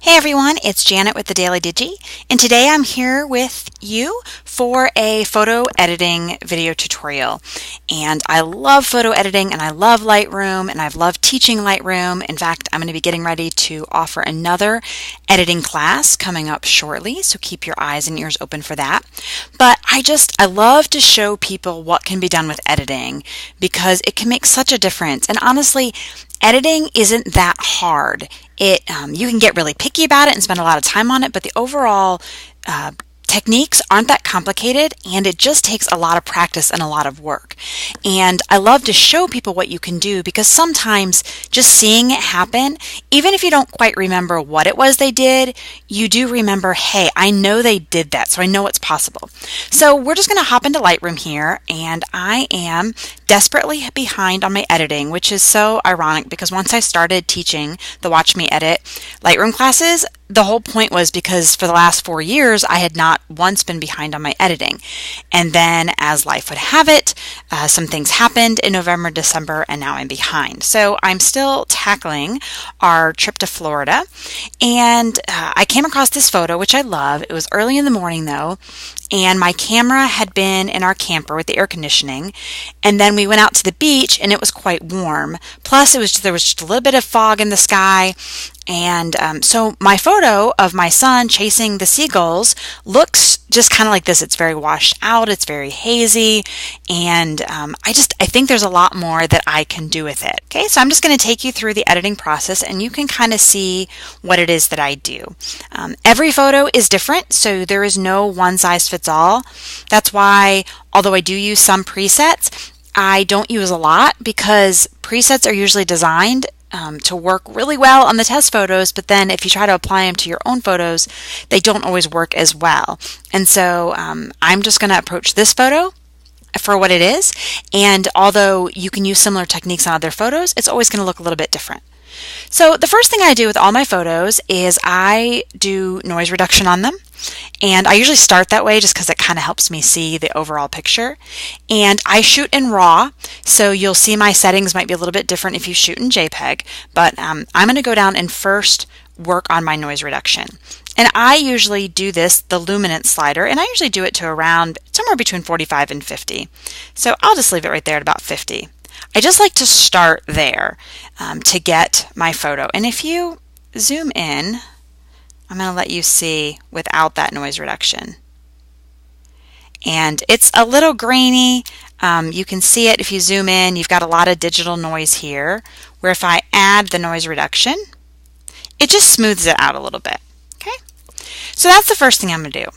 Hey everyone, it's Janet with the Daily Digi, and today I'm here with you for a photo editing video tutorial. And I love photo editing and I love Lightroom and I've loved teaching Lightroom. In fact, I'm going to be getting ready to offer another editing class coming up shortly, so keep your eyes and ears open for that. But I love to show people what can be done with editing because it can make such a difference. And honestly, editing isn't that hard. You can get really picky about it and spend a lot of time on it, but the overall techniques aren't that complicated, and it just takes a lot of practice and a lot of work. And I love to show people what you can do because sometimes just seeing it happen, even if you don't quite remember what it was they did, you do remember, hey, I know they did that, so I know it's possible. So we're just going to hop into Lightroom here, and I am desperately behind on my editing, which is so ironic because once I started teaching the Watch Me Edit Lightroom classes, the whole point was because for the last 4 years, I had not once been behind on my editing. And then as life would have it, some things happened in November, December, and now I'm behind. So I'm still tackling our trip to Florida. And I came across this photo, which I love. It was early in the morning though, and my camera had been in our camper with the air conditioning. And then we went out to the beach and it was quite warm. Plus there was just a little bit of fog in the sky. And so my photo of my son chasing the seagulls looks just kind of like this. It's very washed out, it's very hazy, and I think there's a lot more that I can do with it. Okay, so I'm just going to take you through the editing process and you can kind of see what it is that I do. Every photo is different, so there is no one size fits all. That's why, although I do use some presets, I don't use a lot because presets are usually designed to work really well on the test photos, but then if you try to apply them to your own photos, they don't always work as well. And so I'm just going to approach this photo for what it is, and although you can use similar techniques on other photos, it's always going to look a little bit different. So the first thing I do with all my photos is I do noise reduction on them. And I usually start that way just because it kind of helps me see the overall picture. And I shoot in RAW, so you'll see my settings might be a little bit different if you shoot in JPEG, but I'm going to go down and first work on my noise reduction. And I usually do this, the luminance slider, and I usually do it to around somewhere between 45 and 50. So I'll just leave it right there at about 50. I just like to start there to get my photo. And if you zoom in, I'm going to let you see without that noise reduction. And it's a little grainy. You can see it if you zoom in. You've got a lot of digital noise here, where if I add the noise reduction, it just smooths it out a little bit. Okay, so that's the first thing I'm going to do.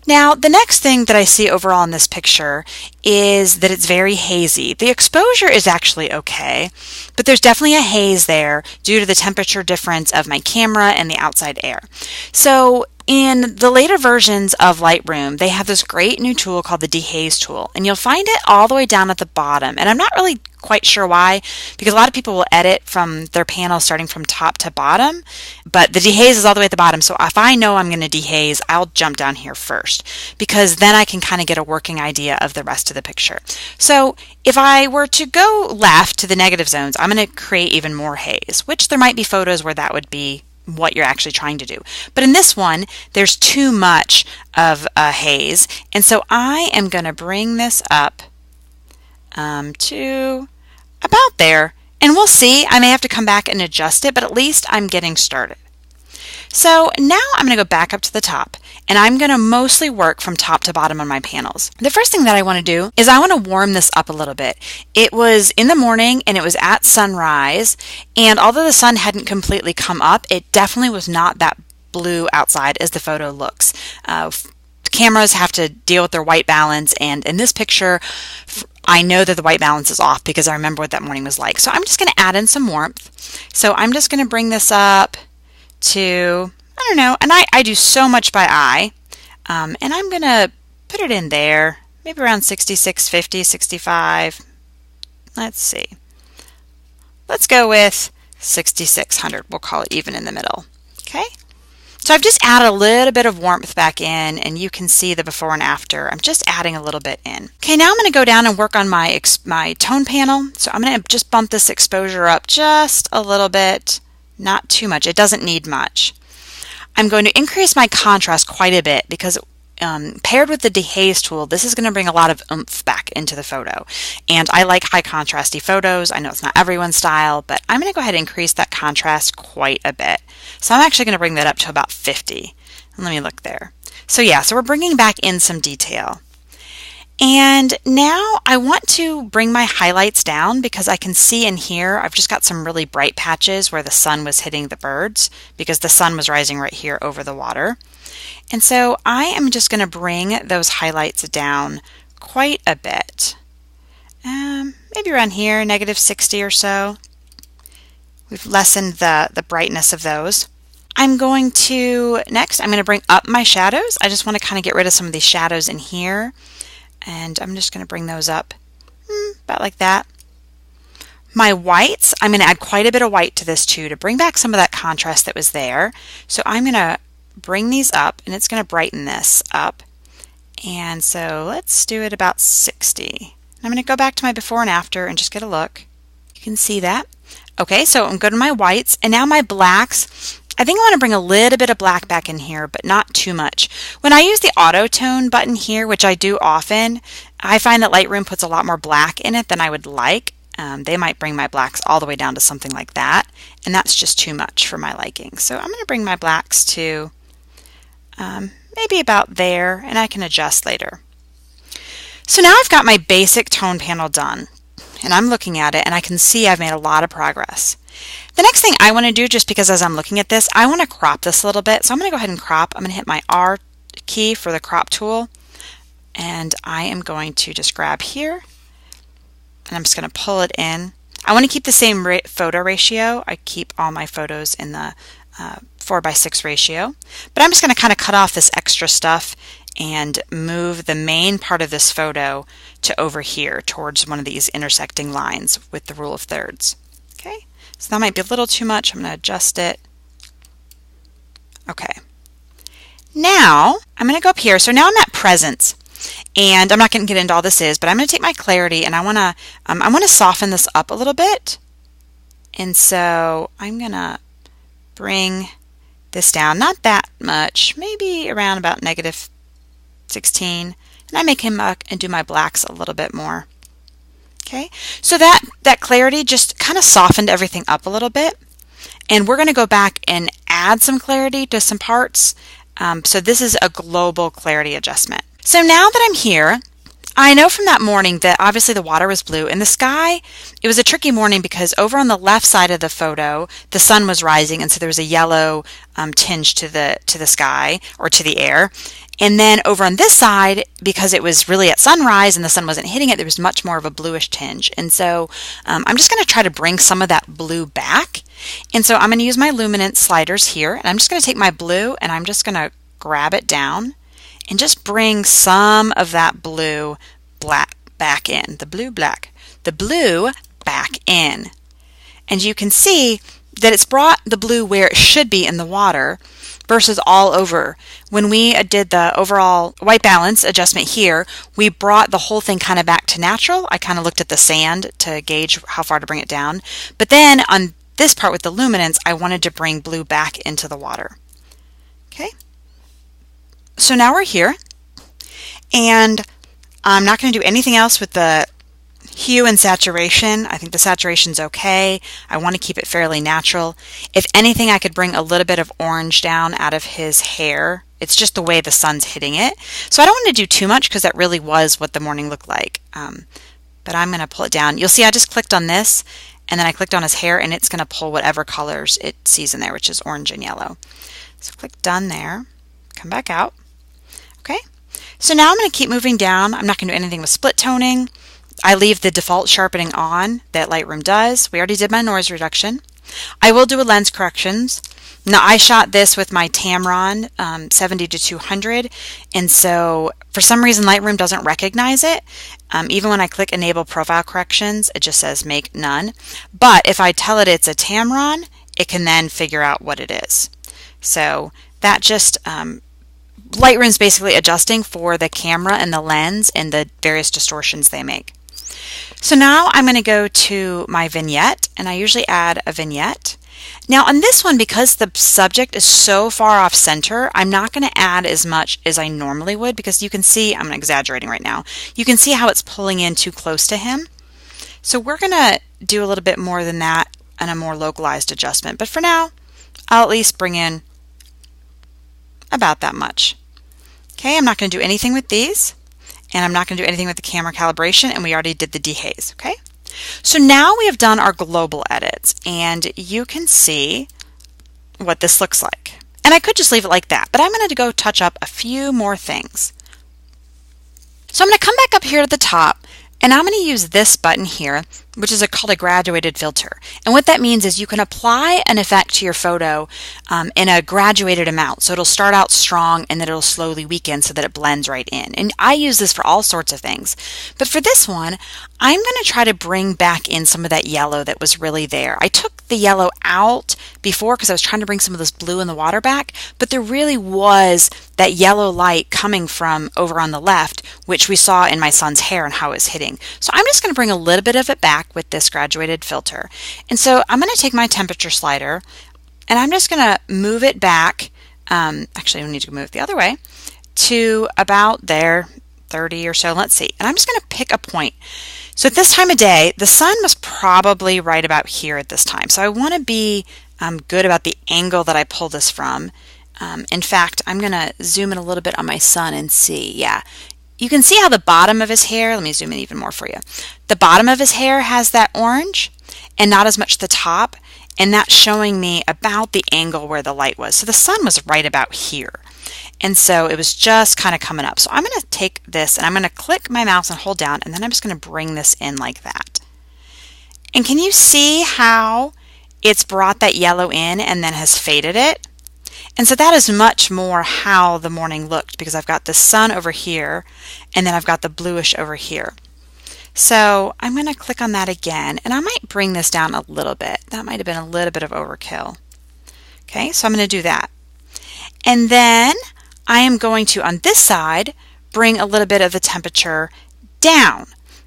Now, the next thing that I see overall in this picture is that it's very hazy. The exposure is actually okay, but there's definitely a haze there due to the temperature difference of my camera and the outside air. So in the later versions of Lightroom, they have this great new tool called the dehaze tool, and you'll find it all the way down at the bottom. And I'm not really quite sure why, because a lot of people will edit from their panel starting from top to bottom, but the dehaze is all the way at the bottom. So if I know I'm going to dehaze, I'll jump down here first, because then I can kind of get a working idea of the rest of the picture. So if I were to go left to the negative zones, I'm going to create even more haze, which there might be photos where that would be what you're actually trying to do. But in this one, there's too much of a haze, and so I am going to bring this up to about there, and we'll see. I may have to come back and adjust it, but at least I'm getting started. So now I'm going to go back up to the top, and I'm going to mostly work from top to bottom on my panels. The first thing that I want to do is I want to warm this up a little bit. It was in the morning and it was at sunrise, and although the sun hadn't completely come up, it definitely was not that blue outside as the photo looks. Cameras have to deal with their white balance, and in this picture I know that the white balance is off because I remember what that morning was like. So I'm just going to add in some warmth. So I'm just going to bring this up to, I don't know, and I do so much by eye, and I'm going to put it in there, maybe around 66, 50, 65. Let's see. Let's go with 6600. We'll call it even in the middle. Okay? So I've just added a little bit of warmth back in, and you can see the before and after. I'm just adding a little bit in. Okay, now I'm going to go down and work on my tone panel. So I'm going to just bump this exposure up just a little bit, not too much. It doesn't need much. I'm going to increase my contrast quite a bit because paired with the dehaze tool, this is going to bring a lot of oomph back into the photo. And I like high contrasty photos. I know it's not everyone's style, but I'm going to go ahead and increase that contrast quite a bit. So I'm actually going to bring that up to about 50. And let me look there. So yeah, so we're bringing back in some detail. And now I want to bring my highlights down because I can see in here I've just got some really bright patches where the sun was hitting the birds because the sun was rising right here over the water. And so I am just going to bring those highlights down quite a bit. Maybe around here, -60 or so. We've lessened the brightness of those. I'm going to bring up my shadows. I just want to kind of get rid of some of these shadows in here. And I'm just going to bring those up about like that. My whites, I'm going to add quite a bit of white to this too to bring back some of that contrast that was there. So I'm going to bring these up and it's going to brighten this up. And so let's do it about 60. I'm going to go back to my before and after and just get a look. You can see that. Okay, so I'm going to my whites and now my blacks. I think I want to bring a little bit of black back in here, but not too much. When I use the auto tone button here, which I do often, I find that Lightroom puts a lot more black in it than I would like. They might bring my blacks all the way down to something like that, and that's just too much for my liking. So I'm going to bring my blacks to maybe about there, and I can adjust later. So now I've got my basic tone panel done, and I'm looking at it, and I can see I've made a lot of progress. The next thing I want to do, just because as I'm looking at this, I want to crop this a little bit. So I'm going to go ahead and crop. I'm going to hit my R key for the crop tool. And I am going to just grab here. And I'm just going to pull it in. I want to keep the same photo ratio. I keep all my photos in the 4:6 ratio. But I'm just going to kind of cut off this extra stuff and move the main part of this photo to over here towards one of these intersecting lines with the rule of thirds. Okay. So that might be a little too much. I'm going to adjust it. Okay. Now I'm going to go up here. So now I'm at presence, and I'm not going to get into all this is, but I'm going to take my clarity and I want to soften this up a little bit. And so I'm going to bring this down, not that much, maybe around about -16, and I make him and do my blacks a little bit more. Okay, so that clarity just kind of softened everything up a little bit, and we're going to go back and add some clarity to some parts. So this is a global clarity adjustment. So now that I'm here, I know from that morning that obviously the water was blue and the sky, it was a tricky morning because over on the left side of the photo, the sun was rising, and so there was a yellow tinge to the sky or to the air. And then over on this side, because it was really at sunrise and the sun wasn't hitting it, there was much more of a bluish tinge. And so I'm just going to try to bring some of that blue back. And so I'm going to use my luminance sliders here, and I'm just going to take my blue and I'm just going to grab it down and just bring some of that blue black back in, the blue back in. And you can see that it's brought the blue where it should be in the water versus all over. When we did the overall white balance adjustment here, we brought the whole thing kind of back to natural. I kind of looked at the sand to gauge how far to bring it down. But then on this part with the luminance, I wanted to bring blue back into the water. Okay. So now we're here, and I'm not going to do anything else with the hue and saturation. I think the saturation's okay. I want to keep it fairly natural. If anything, I could bring a little bit of orange down out of his hair. It's just the way the sun's hitting it. So I don't want to do too much because that really was what the morning looked like. But I'm going to pull it down. You'll see I just clicked on this, and then I clicked on his hair, and it's going to pull whatever colors it sees in there, which is orange and yellow. So click done there. Come back out. Okay. So now I'm going to keep moving down. I'm not going to do anything with split toning. I leave the default sharpening on that Lightroom does. We already did my noise reduction. I will do a lens corrections. Now I shot this with my Tamron 70-200, and so for some reason Lightroom doesn't recognize it. Even when I click enable profile corrections, it just says make none. But if I tell it it's a Tamron, it can then figure out what it is. So that just Lightroom's basically adjusting for the camera and the lens and the various distortions they make. So now I'm going to go to my vignette, and I usually add a vignette. Now on this one, because the subject is so far off center, I'm not going to add as much as I normally would, because you can see, I'm exaggerating right now, you can see how it's pulling in too close to him. So we're going to do a little bit more than that and a more localized adjustment. But for now, I'll at least bring in about that much. Okay, I'm not going to do anything with these, and I'm not going to do anything with the camera calibration, and we already did the dehaze, okay? So now we have done our global edits, and you can see what this looks like. And I could just leave it like that, but I'm going to go touch up a few more things. So I'm going to come back up here to the top, and I'm going to use this button here, which is called a graduated filter. And what that means is you can apply an effect to your photo in a graduated amount. So it'll start out strong and then it'll slowly weaken so that it blends right in. And I use this for all sorts of things. But for this one, I'm going to try to bring back in some of that yellow that was really there. I took the yellow out before because I was trying to bring some of this blue in the water back, but there really was that yellow light coming from over on the left, which we saw in my son's hair and how it was hitting. So I'm just going to bring a little bit of it back with this graduated filter. And so I'm going to take my temperature slider and I'm just going to move it back. Actually, I need to move it the other way to about there, 30 or so. Let's see. And I'm just going to pick a point. So at this time of day, the sun was probably right about here at this time. So I want to be good about the angle that I pull this from. In fact, I'm going to zoom in a little bit on my son and see. Yeah, you can see how the bottom of his hair, let me zoom in even more for you. The bottom of his hair has that orange and not as much the top. And that's showing me about the angle where the light was. So the sun was right about here. And so it was just kind of coming up. So I'm going to take this and I'm going to click my mouse and hold down, and then I'm just going to bring this in like that. And can you see how it's brought that yellow in and then has faded it? And so that is much more how the morning looked, because I've got the sun over here and then I've got the bluish over here. So I'm going to click on that again, and I might bring this down a little bit. That might have been a little bit of overkill. Okay, so I'm going to do that. And then I am going to, on this side, bring a little bit of the temperature down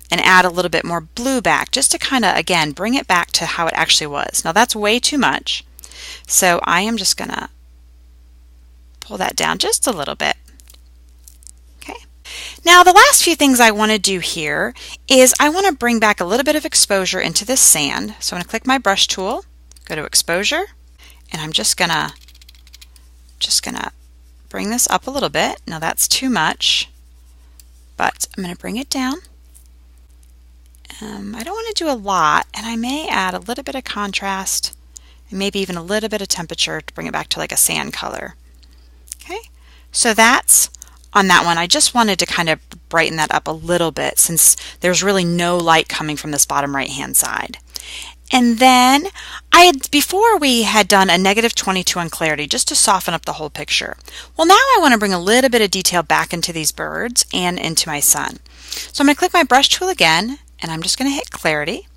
and add a little bit more blue back, just to kind of, again, bring it back to how it actually was. Now that's way too much. So I am just going to pull that down just a little bit. Now the last few things I want to do here is I want to bring back a little bit of exposure into this sand. So I'm going to click my brush tool, go to exposure, and I'm just gonna bring this up a little bit. Now that's too much, but I'm going to bring it down. I don't want to do a lot, and I may add a little bit of contrast and maybe even a little bit of temperature to bring it back to like a sand color. Okay, so that's on that one. I just wanted to kind of brighten that up a little bit since there's really no light coming from this bottom right hand side. And then before we had done a -22 on clarity just to soften up the whole picture. Well, now I want to bring a little bit of detail back into these birds and into my sun. So I'm going to click my brush tool again, and I'm just going to hit clarity.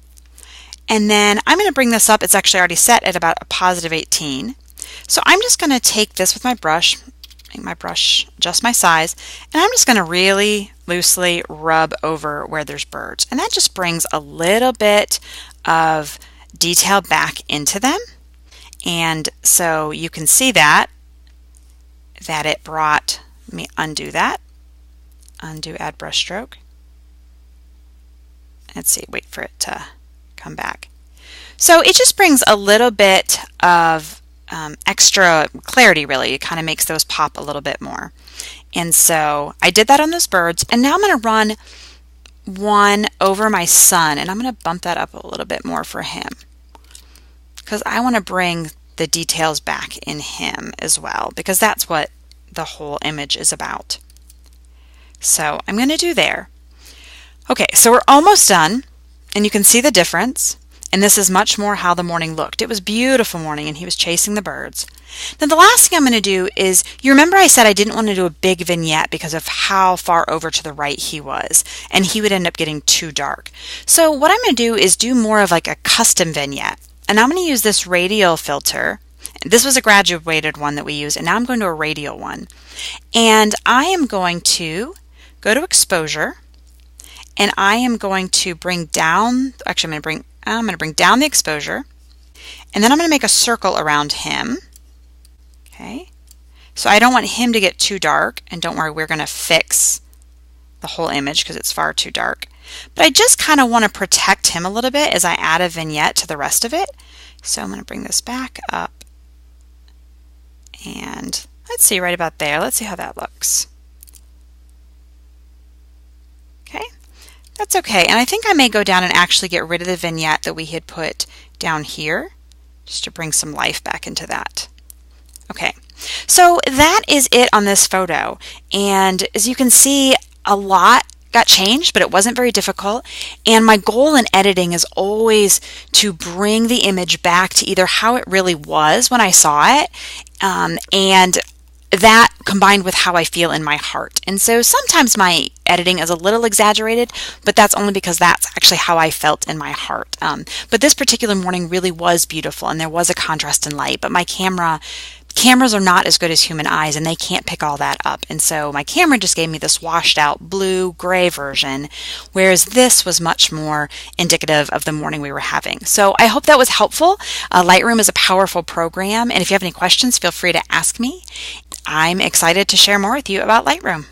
And then I'm going to bring this up. It's actually already set at about a +18. So I'm just going to take this with my brush, make my brush just my size, and I'm just going to really loosely rub over where there's birds. And that just brings a little bit of detail back into them. And so you can see that it brought, let me undo that, undo add brush stroke. Let's see, wait for it to come back. So it just brings a little bit of extra clarity, really. It kind of makes those pop a little bit more. And so I did that on those birds, and now I'm going to run one over my sun, and I'm going to bump that up a little bit more for him because I want to bring the details back in him as well, because that's what the whole image is about. So I'm going to do there. Okay, so we're almost done, and you can see the difference. And this is much more how the morning looked. It was a beautiful morning, and he was chasing the birds. Then the last thing I'm going to do is, you remember I said I didn't want to do a big vignette because of how far over to the right he was, and he would end up getting too dark. So what I'm going to do is do more of like a custom vignette. And I'm going to use this radial filter. This was a graduated one that we used, and now I'm going to a radial one. And I am going to go to exposure, and I am going to bring down, actually I'm going to bring down the exposure, And then I'm going to make a circle around him. Okay. So I don't want him to get too dark, and don't worry, we're going to fix the whole image because it's far too dark. But I just kind of want to protect him a little bit as I add a vignette to the rest of it. So I'm going to bring this back up, and let's see, right about there. Let's see how that looks. Okay, that's okay. And I think I may go down and actually get rid of the vignette that we had put down here, just to bring some life back into that. Okay, so that is it on this photo. And as you can see, a lot got changed, but it wasn't very difficult. And my goal in editing is always to bring the image back to either how it really was when I saw it, and that combined with how I feel in my heart. And so sometimes my editing is a little exaggerated, but that's only because that's actually how I felt in my heart. But this particular morning really was beautiful, and there was a contrast in light, but my cameras are not as good as human eyes, and they can't pick all that up. And so my camera just gave me this washed out blue gray version, whereas this was much more indicative of the morning we were having. So I hope that was helpful. Lightroom is a powerful program, and if you have any questions, feel free to ask me. I'm excited to share more with you about Lightroom.